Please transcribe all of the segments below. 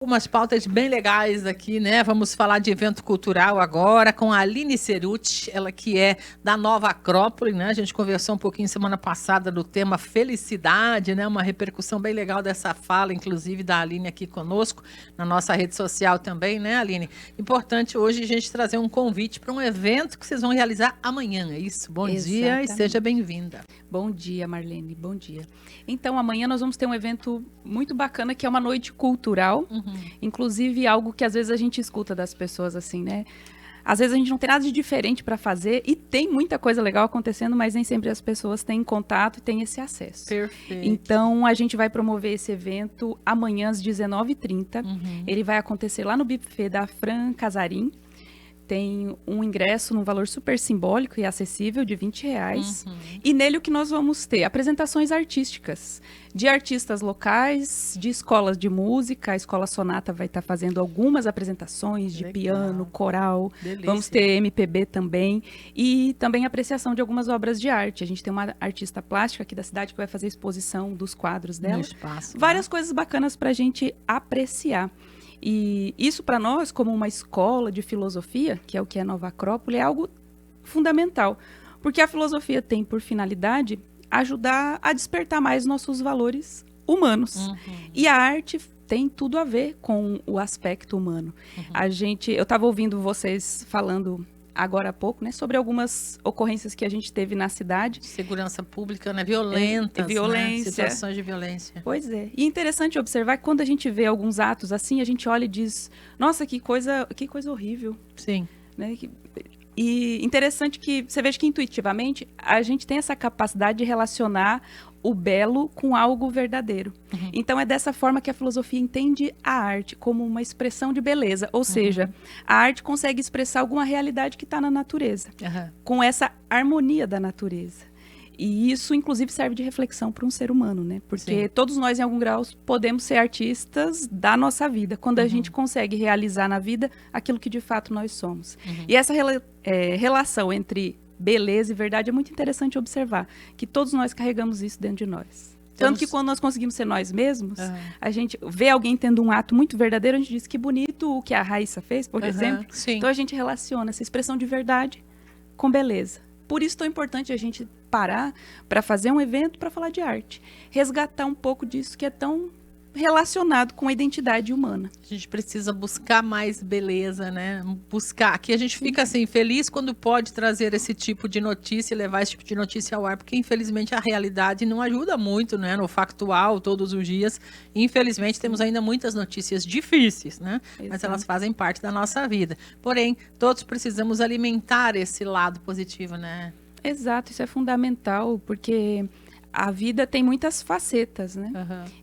Umas pautas bem legais aqui, né? Vamos falar de evento cultural agora com a Aline Cerutti, ela que é da Nova Acrópole, né? A gente conversou um pouquinho semana passada do tema felicidade, né? Uma repercussão bem legal dessa fala, inclusive da Aline aqui conosco, na nossa rede social também, né, Aline? Importante hoje a gente trazer um convite para um evento que vocês vão realizar amanhã, é isso? Bom dia e seja bem-vinda. Bom dia, Marlene, bom dia. Então, amanhã nós vamos ter um evento muito bacana, que é uma noite cultural, inclusive algo que às vezes a gente escuta das pessoas assim, né? Às vezes a gente não tem nada de diferente para fazer e tem muita coisa legal acontecendo, mas nem sempre as pessoas têm contato e têm esse acesso. Perfeito. Então, a gente vai promover esse evento amanhã às 19h30. Ele vai acontecer lá no buffet da Fran Casarim. Tem um ingresso num valor super simbólico e acessível de R$20. E nele o que nós vamos ter? Apresentações artísticas de artistas locais, de escolas de música. A Escola Sonata vai estar fazendo algumas apresentações de piano, coral. Delícia. Vamos ter MPB também. E também apreciação de algumas obras de arte. A gente tem uma artista plástica aqui da cidade que vai fazer exposição dos quadros dela. No espaço, várias coisas bacanas para a gente apreciar. E isso para nós, como uma escola de filosofia, que é o que é Nova Acrópole, é algo fundamental. Porque a filosofia tem por finalidade ajudar a despertar mais nossos valores humanos. E a arte tem tudo a ver com o aspecto humano. Eu estava ouvindo vocês falando agora há pouco, né, sobre algumas ocorrências que a gente teve na cidade. Segurança pública, né, violentas, violência. Né? Situações de violência. Pois é. E é interessante observar que quando a gente vê alguns atos assim, a gente olha e diz, nossa, que coisa horrível. Sim. Né? E interessante que você veja que intuitivamente a gente tem essa capacidade de relacionar o belo com algo verdadeiro. Então é dessa forma que a filosofia entende a arte, como uma expressão de beleza. Ou seja, a arte consegue expressar alguma realidade que está na natureza, com essa harmonia da natureza. E isso, inclusive, serve de reflexão para um ser humano, né? Porque todos nós, em algum grau, podemos ser artistas da nossa vida, quando a gente consegue realizar na vida aquilo que, de fato, nós somos. E essa relação entre beleza e verdade é muito interessante observar, que todos nós carregamos isso dentro de nós. Tanto que quando nós conseguimos ser nós mesmos, a gente vê alguém tendo um ato muito verdadeiro, a gente diz que bonito o que a Raíssa fez, por exemplo. Então a gente relaciona essa expressão de verdade com beleza. Por isso é tão importante a gente parar para fazer um evento para falar de arte. Resgatar um pouco disso que é tão relacionado com a identidade humana. A gente precisa buscar mais beleza, né? Buscar. Aqui a gente fica assim, feliz quando pode trazer esse tipo de notícia e levar esse tipo de notícia ao ar, porque infelizmente a realidade não ajuda muito, né? No factual, todos os dias. Infelizmente temos ainda muitas notícias difíceis, né? Mas elas fazem parte da nossa vida. Porém, todos precisamos alimentar esse lado positivo, né? Exato, isso é fundamental, porque a vida tem muitas facetas, né?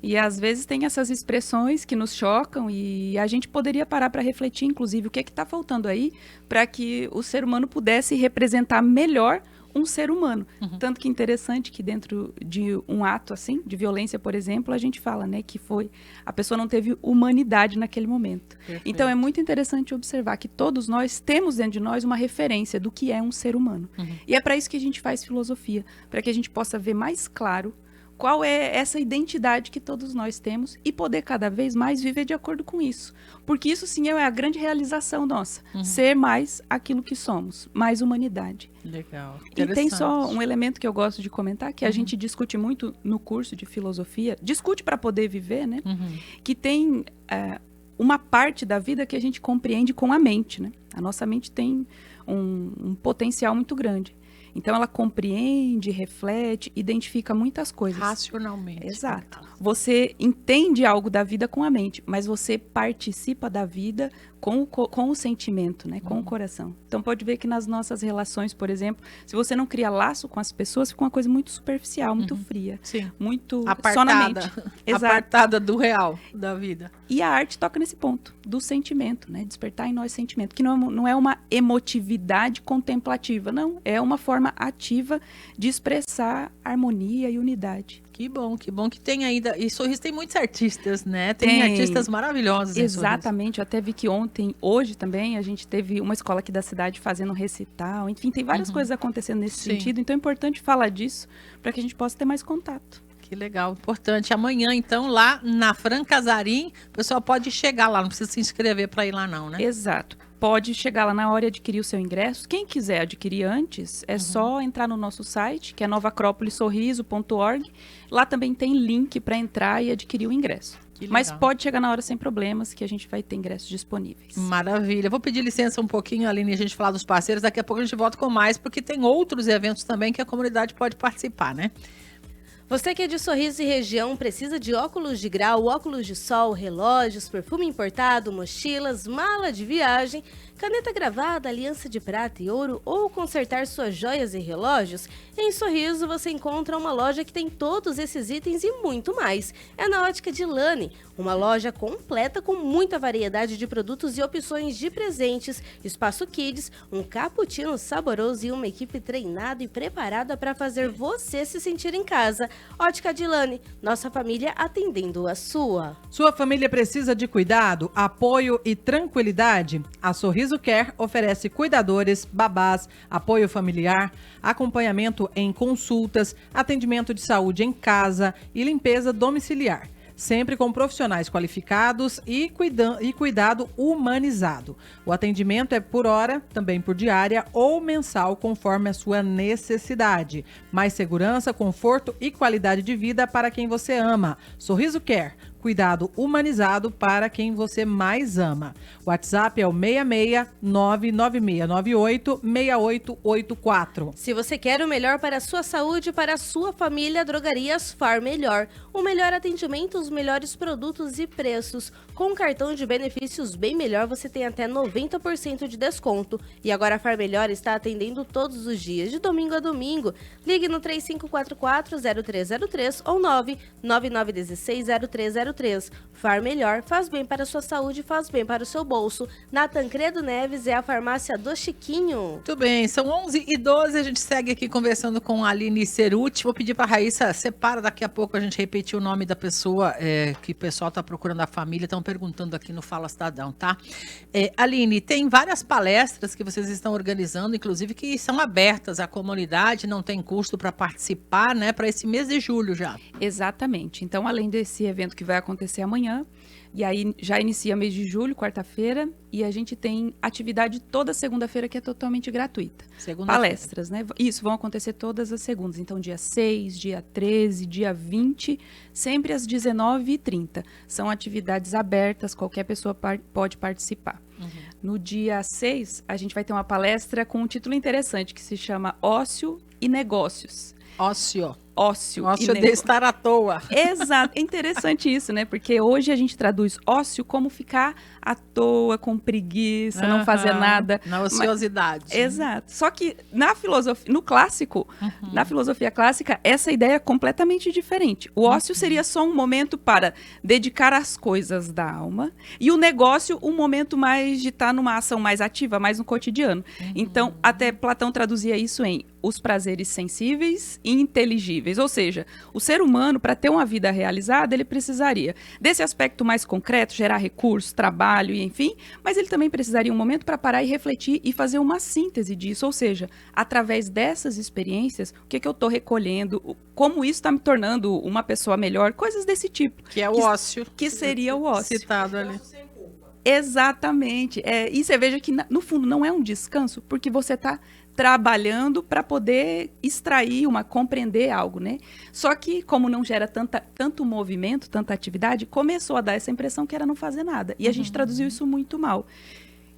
E às vezes tem essas expressões que nos chocam e a gente poderia parar para refletir, inclusive, o que está faltando aí para que o ser humano pudesse representar melhor um ser humano. Tanto que interessante que dentro de um ato assim, de violência, por exemplo, a gente fala, né, que a pessoa não teve humanidade naquele momento. Perfeito. Então é muito interessante observar que todos nós temos dentro de nós uma referência do que é um ser humano. E é para isso que a gente faz filosofia, para que a gente possa ver mais claro qual é essa identidade que todos nós temos e poder cada vez mais viver de acordo com isso. Porque isso sim é a grande realização nossa. Ser mais aquilo que somos, mais humanidade. Legal. E tem só um elemento que eu gosto de comentar, que a gente discute muito no curso de filosofia, discute para poder viver, né? Que tem uma parte da vida que a gente compreende com a mente, né? A nossa mente tem um potencial muito grande. Então, ela compreende, reflete, identifica muitas coisas. Racionalmente. Exato. Você entende algo da vida com a mente, mas você participa da vida com o sentimento, né? Com o coração. Então, pode ver que nas nossas relações, por exemplo, se você não cria laço com as pessoas, fica uma coisa muito superficial, muito fria. Sim. Muito apartada, só na mente. Exato. Apartada do real, da vida. E a arte toca nesse ponto, do sentimento, né? Despertar em nós sentimento, que não é uma emotividade contemplativa, não. É uma forma ativa de expressar harmonia e unidade. Que bom que tem ainda. E Sorriso tem muitos artistas, né? Tem artistas maravilhosos. Exatamente. Eu até vi que hoje também, a gente teve uma escola aqui da cidade fazendo um recital. Enfim, tem várias coisas acontecendo nesse sentido. Então é importante falar disso para que a gente possa ter mais contato. Que legal, importante. Amanhã, então, lá na Fran Casarim, o pessoal pode chegar lá, não precisa se inscrever para ir lá não, né? Exato. Pode chegar lá na hora e adquirir o seu ingresso. Quem quiser adquirir antes, é só entrar no nosso site, que é novaacropolissorriso.org. Lá também tem link para entrar e adquirir o ingresso. Mas pode chegar na hora sem problemas, que a gente vai ter ingressos disponíveis. Maravilha. Vou pedir licença um pouquinho, Aline, a gente falar dos parceiros. Daqui a pouco a gente volta com mais, porque tem outros eventos também que a comunidade pode participar, né? Você que é de Sorriso e região precisa de óculos de grau, óculos de sol, relógios, perfume importado, mochilas, mala de viagem, caneta gravada, aliança de prata e ouro ou consertar suas joias e relógios? Em Sorriso você encontra uma loja que tem todos esses itens e muito mais. É na Ótica Dilane, uma loja completa com muita variedade de produtos e opções de presentes, espaço kids, um cappuccino saboroso e uma equipe treinada e preparada para fazer você se sentir em casa. Ótica Dilane, nossa família atendendo a sua. Sua família precisa de cuidado, apoio e tranquilidade? A Sorriso Care oferece cuidadores, babás, apoio familiar, acompanhamento em consultas, atendimento de saúde em casa e limpeza domiciliar. Sempre com profissionais qualificados e cuidado humanizado. O atendimento é por hora, também por diária ou mensal, conforme a sua necessidade. Mais segurança, conforto e qualidade de vida para quem você ama. Sorriso Care, cuidado humanizado para quem você mais ama. O WhatsApp é o 66 99698 6884. Se você quer o melhor para a sua saúde e para a sua família, Drogarias Far Melhor. O melhor atendimento, os melhores produtos e preços. Com cartão de benefícios Bem Melhor, você tem até 90% de desconto. E agora a Far Melhor está atendendo todos os dias, de domingo a domingo. Ligue no 3544-0303 ou 99916-0303. Far Melhor faz bem para a sua saúde e faz bem para o seu bolso. Na Tancredo Neves é a farmácia do Chiquinho. Muito bem, são 11h12, a gente segue aqui conversando com a Aline Cerutti. Vou pedir para a Raíssa, separa daqui a pouco a gente repetir o nome da pessoa que o pessoal está procurando, a família, estão perguntando aqui no Fala Cidadão, tá? Aline, tem várias palestras que vocês estão organizando, inclusive que são abertas à comunidade, não tem custo para participar, né? Para esse mês de julho já. Exatamente. Então, além desse evento que vai acontecer amanhã, e aí já inicia mês de julho, quarta-feira, e a gente tem atividade toda segunda-feira que é totalmente gratuita. Palestras, né? Isso, vão acontecer todas as segundas. Então, dia 6, dia 13, dia 20, sempre às 19h30. São atividades abertas, qualquer pessoa pode participar. Uhum. No dia 6, a gente vai ter uma palestra com um título interessante, que se chama Ócio e Negócios. Ócio de estar à toa. Exato. É interessante isso, né? Porque hoje a gente traduz ócio como ficar à toa, com preguiça, não fazer nada. Na ociosidade. Exato. Só que na filosofia, no clássico, na filosofia clássica, essa ideia é completamente diferente. O ócio seria só um momento para dedicar às coisas da alma e o negócio um momento mais de estar numa ação mais ativa, mais no cotidiano. Então, até Platão traduzia isso em os prazeres sensíveis e inteligíveis. Ou seja, o ser humano, para ter uma vida realizada, ele precisaria desse aspecto mais concreto, gerar recursos, trabalho e enfim, mas ele também precisaria um momento para parar e refletir e fazer uma síntese disso. Ou seja, através dessas experiências, o que eu estou recolhendo, como isso está me tornando uma pessoa melhor, coisas desse tipo. Que é o ócio. Que seria o ócio. Citado ali. Exatamente. E você veja que, no fundo, não é um descanso, porque você está trabalhando para poder extrair compreender algo, né? Só que, como não gera tanto movimento, tanta atividade, começou a dar essa impressão que era não fazer nada. E a gente traduziu isso muito mal.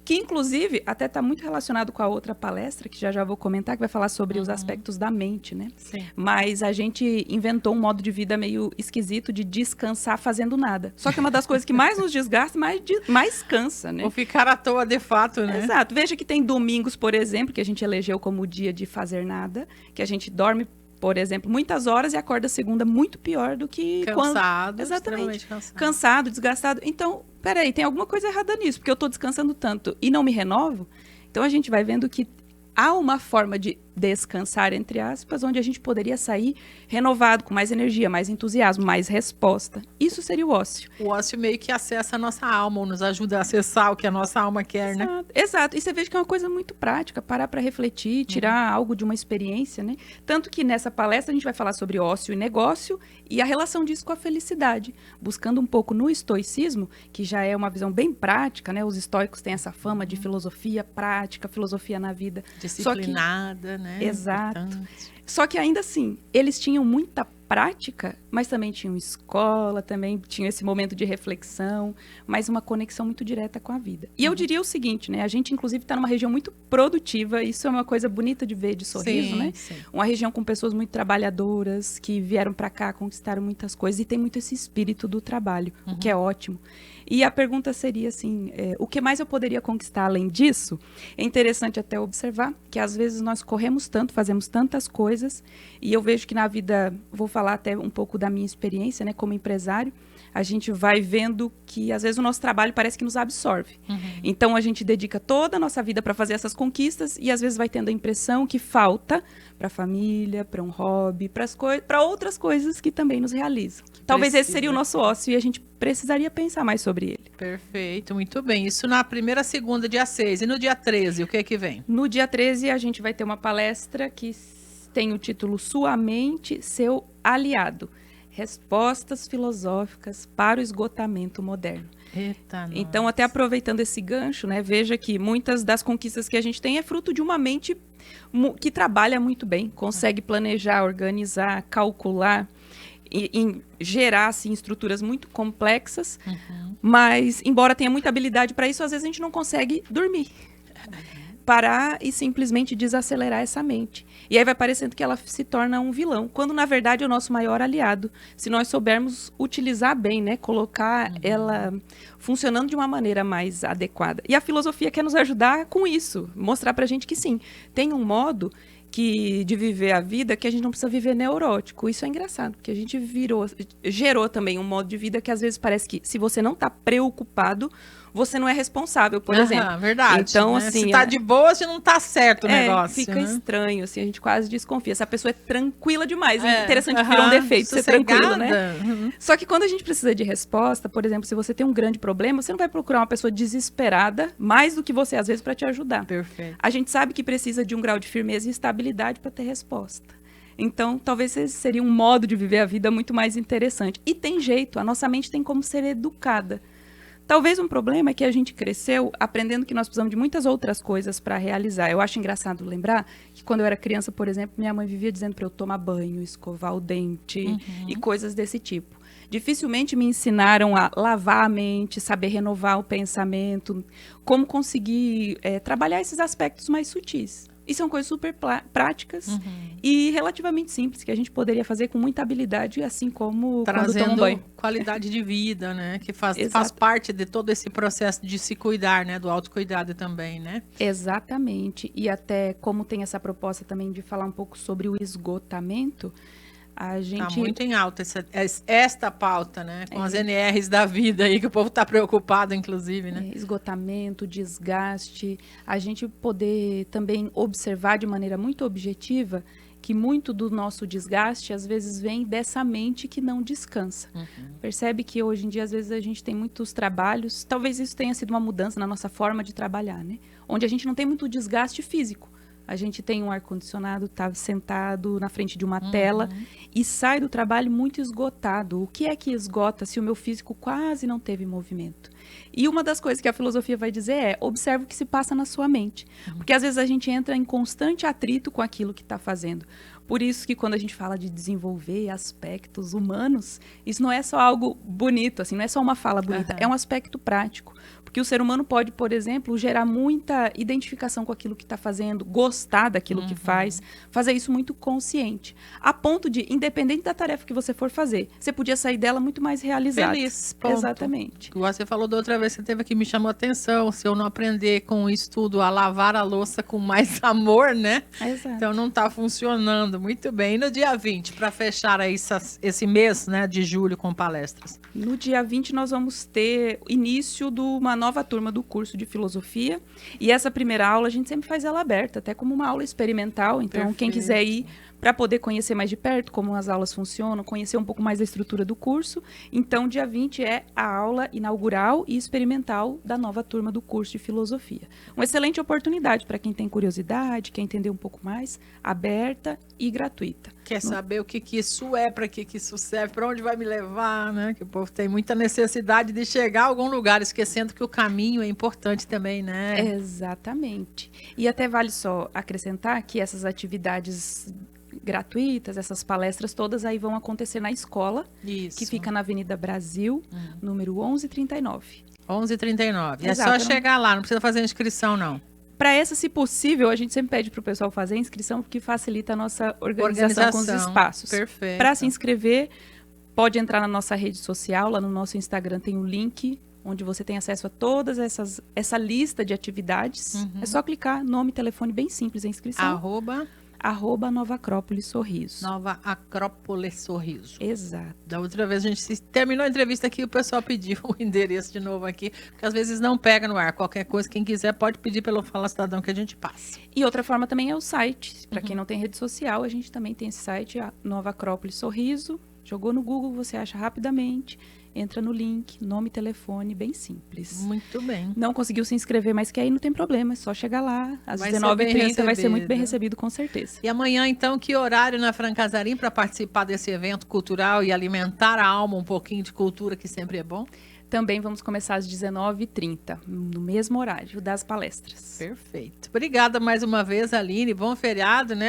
Que, inclusive, até está muito relacionado com a outra palestra, que já vou comentar, que vai falar sobre os aspectos da mente, né? Sim. Mas a gente inventou um modo de vida meio esquisito de descansar fazendo nada. Só que é uma das coisas que mais nos desgasta, mais cansa, né? Ou ficar à toa de fato, né? Exato. Veja que tem domingos, por exemplo, que a gente elegeu como dia de fazer nada, que a gente dorme, por exemplo, muitas horas e acorda segunda muito pior do que cansado, exatamente. Cansado, desgastado. Então, peraí, tem alguma coisa errada nisso, porque eu estou descansando tanto e não me renovo. Então, a gente vai vendo que há uma forma de descansar, entre aspas, onde a gente poderia sair renovado, com mais energia, mais entusiasmo, mais resposta. Isso seria o ócio. O ócio meio que acessa a nossa alma, ou nos ajuda a acessar o que a nossa alma quer, né? Exato. E você vê que é uma coisa muito prática, parar para refletir, tirar algo de uma experiência, né? Tanto que nessa palestra a gente vai falar sobre ócio e negócio e a relação disso com a felicidade, buscando um pouco no estoicismo, que já é uma visão bem prática, né? Os estoicos têm essa fama de filosofia prática, filosofia na vida. Disciplinada, né? Exato. Importante. Só que ainda assim, eles tinham muita prática, mas também tinham escola, também tinham esse momento de reflexão, mas uma conexão muito direta com a vida. E eu diria o seguinte, né? A gente, inclusive, está numa região muito produtiva, isso é uma coisa bonita de ver de Sorriso, né? Sim. Uma região com pessoas muito trabalhadoras, que vieram para cá, conquistaram muitas coisas, e tem muito esse espírito do trabalho, o que é ótimo. E a pergunta seria assim, o que mais eu poderia conquistar além disso? É interessante até observar que às vezes nós corremos tanto, fazemos tantas coisas, e eu vejo que na vida, vou falar até um pouco da minha experiência, né, como empresário, a gente vai vendo que às vezes o nosso trabalho parece que nos absorve. Então a gente dedica toda a nossa vida para fazer essas conquistas e às vezes vai tendo a impressão que falta para a família, para um hobby, para outras coisas que também nos realizam. Talvez esse seria o nosso ócio e a gente precisaria pensar mais sobre ele. Perfeito, muito bem. Isso na primeira, segunda, dia 6. E no dia 13, o que é que vem? No dia 13 a gente vai ter uma palestra que tem o título Sua Mente, Seu Aliado. Respostas filosóficas para o esgotamento moderno. Eita, então, até aproveitando esse gancho, né, veja que muitas das conquistas que a gente tem é fruto de uma mente que trabalha muito bem, consegue planejar, organizar, calcular, e gerar assim, estruturas muito complexas, mas, embora tenha muita habilidade para isso, às vezes a gente não consegue dormir. Parar e simplesmente desacelerar essa mente. E aí vai parecendo que ela se torna um vilão, quando na verdade é o nosso maior aliado. Se nós soubermos utilizar bem, né, colocar ela funcionando de uma maneira mais adequada. E a filosofia quer nos ajudar com isso, mostrar pra gente que sim, tem um modo de viver a vida que a gente não precisa viver neurótico. Isso é engraçado, porque a gente gerou também um modo de vida que às vezes parece que se você não está preocupado, você não é responsável, por exemplo. Verdade. Então, né? assim, se tá de boa, se não tá certo o negócio. Fica né? estranho, assim, a gente quase desconfia. Essa pessoa é tranquila demais. É interessante que virou um defeito ser tranquilo, né? Só que quando a gente precisa de resposta, por exemplo, se você tem um grande problema, você não vai procurar uma pessoa desesperada, mais do que você, às vezes, para te ajudar. Perfeito. A gente sabe que precisa de um grau de firmeza e estabilidade para ter resposta. Então, talvez esse seria um modo de viver a vida muito mais interessante. E tem jeito, a nossa mente tem como ser educada. Talvez um problema é que a gente cresceu aprendendo que nós precisamos de muitas outras coisas para realizar. Eu acho engraçado lembrar que quando eu era criança, por exemplo, minha mãe vivia dizendo para eu tomar banho, escovar o dente e coisas desse tipo. Dificilmente me ensinaram a lavar a mente, saber renovar o pensamento, como conseguir trabalhar esses aspectos mais sutis. E são coisas super práticas e relativamente simples, que a gente poderia fazer com muita habilidade, assim como quando toma um banho. Qualidade de vida, né? Que faz parte de todo esse processo de se cuidar, né? Do autocuidado também, né? Exatamente. E até como tem essa proposta também de falar um pouco sobre o esgotamento, a gente... Tá muito em alta esta pauta, né? Com as NRs da vida aí, que o povo tá preocupado, inclusive, né? Esgotamento, desgaste. A gente poder também observar de maneira muito objetiva que muito do nosso desgaste, às vezes, vem dessa mente que não descansa. Percebe que hoje em dia, às vezes, a gente tem muitos trabalhos, talvez isso tenha sido uma mudança na nossa forma de trabalhar, né? Onde a gente não tem muito desgaste físico. A gente tem um ar-condicionado, está sentado na frente de uma tela e sai do trabalho muito esgotado. O que é que esgota se o meu físico quase não teve movimento? E uma das coisas que a filosofia vai dizer é, observe o que se passa na sua mente. Porque às vezes a gente entra em constante atrito com aquilo que está fazendo. Por isso que quando a gente fala de desenvolver aspectos humanos, isso não é só algo bonito, assim, não é só uma fala bonita, é um aspecto prático. Porque o ser humano pode, por exemplo, gerar muita identificação com aquilo que está fazendo, gostar daquilo que faz, fazer isso muito consciente. A ponto de, independente da tarefa que você for fazer, você podia sair dela muito mais realizado. Feliz, ponto. Exatamente. Você falou do outra vez você teve aqui, me chamou a atenção. Se eu não aprender com isso tudo a lavar a louça com mais amor, né? Exato. Então não está funcionando. Muito bem. E no dia 20, para fechar aí esse mês, né, de julho com palestras? No dia 20, nós vamos ter o início de uma nova turma do curso de filosofia. E essa primeira aula, a gente sempre faz ela aberta, até como uma aula experimental. Então, quem Perfeito. quiser ir para poder conhecer mais de perto como as aulas funcionam, conhecer um pouco mais da estrutura do curso. Então, dia 20 é a aula inaugural e experimental da nova turma do curso de filosofia. Uma excelente oportunidade para quem tem curiosidade, quer entender um pouco mais, aberta e gratuita. Quer saber o que isso é, para que isso serve, para onde vai me levar, né? Que o povo tem muita necessidade de chegar a algum lugar, esquecendo que o caminho é importante também, né? Exatamente. E até vale só acrescentar que essas atividades gratuitas, essas palestras todas aí vão acontecer na escola, Isso. que fica na Avenida Brasil, número 1139. 11h39. É Exato, só não- chegar lá, não precisa fazer inscrição, não. Para essa, se possível, a gente sempre pede para o pessoal fazer a inscrição, porque facilita a nossa organização com os espaços. Perfeito. Para se inscrever, pode entrar na nossa rede social, lá no nosso Instagram tem um link onde você tem acesso a todas essa lista de atividades. É só clicar, nome, telefone, bem simples a inscrição. @ Nova Acrópole Sorriso. Nova Acrópole Sorriso. Exato. Da outra vez a gente terminou a entrevista aqui, o pessoal pediu o endereço de novo aqui, porque às vezes não pega no ar. Qualquer coisa, quem quiser pode pedir pelo Fala Cidadão que a gente passa. E outra forma também é o site. Para quem não tem rede social, a gente também tem esse site, a Nova Acrópole Sorriso. Jogou no Google, você acha rapidamente. Entra no link, nome, telefone, bem simples. Muito bem. Não conseguiu se inscrever, mas que aí não tem problema, é só chegar lá. Às Vai ser 19h30 vai ser muito bem recebido. recebido, com certeza. E amanhã, então, que horário na Fran Casarim para participar desse evento cultural e alimentar a alma um pouquinho de cultura, que sempre é bom? Também vamos começar às 19h30, no mesmo horário das palestras. Perfeito. Obrigada mais uma vez, Aline. Bom feriado, né?